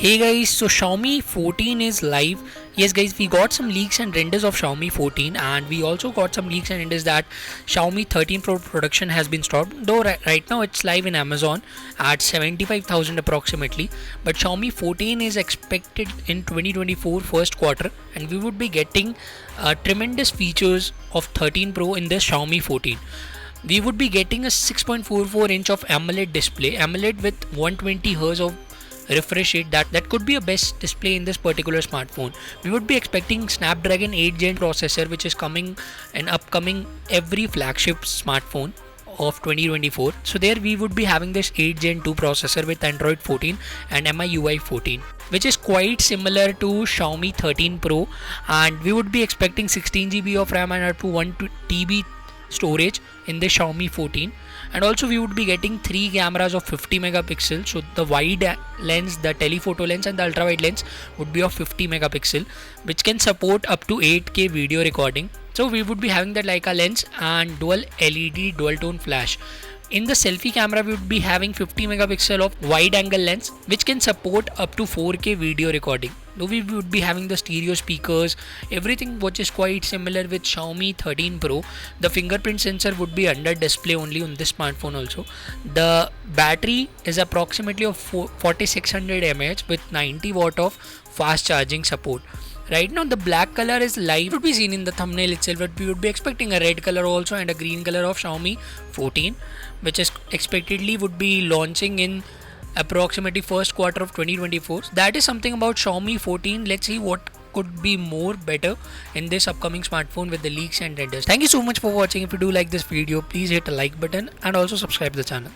Hey guys, so Xiaomi 14 is live. Yes guys, we got some leaks and renders of Xiaomi 14, and we also got some leaks and renders that Xiaomi 13 Pro production has been stopped. Though right now it's live in Amazon at 75,000 approximately, but Xiaomi 14 is expected in 2024 first quarter, and we would be getting tremendous features of 13 Pro in this Xiaomi 14. We would be getting a 6.44 inch of AMOLED display, AMOLED with 120 Hz of refresh rate. That could be a best display in this particular smartphone. We would be expecting Snapdragon 8 Gen processor, which is coming and upcoming every flagship smartphone of 2024. So there we would be having this 8 Gen 2 processor with Android 14 and MIUI 14, which is quite similar to Xiaomi 13 Pro, and we would be expecting 16 GB of RAM and up to 1 TB storage in the Xiaomi 14. And also we would be getting 3 cameras of 50 megapixels. So the wide lens, the telephoto lens and the ultra wide lens would be of 50 megapixel, which can support up to 8K video recording. So we would be having the Leica lens and dual LED dual tone flash. In the selfie camera we would be having 50 megapixel of wide angle lens, which can support up to 4K video recording. Though we would be having the stereo speakers, everything which is quite similar with Xiaomi 13 Pro. The fingerprint sensor would be under display only on this smartphone also. The battery is approximately of 4600 mAh with 90 watt of fast charging support. Right now the black color is live, it would be seen in the thumbnail itself, but we would be expecting a red color also and a green color of Xiaomi 14, which is expectedly would be launching in approximately first quarter of 2024. That is something about Xiaomi 14. Let's see what could be more better in this upcoming smartphone with the leaks and renders. Thank you so much for watching. If you do like this video, please hit a like button and also subscribe to the channel.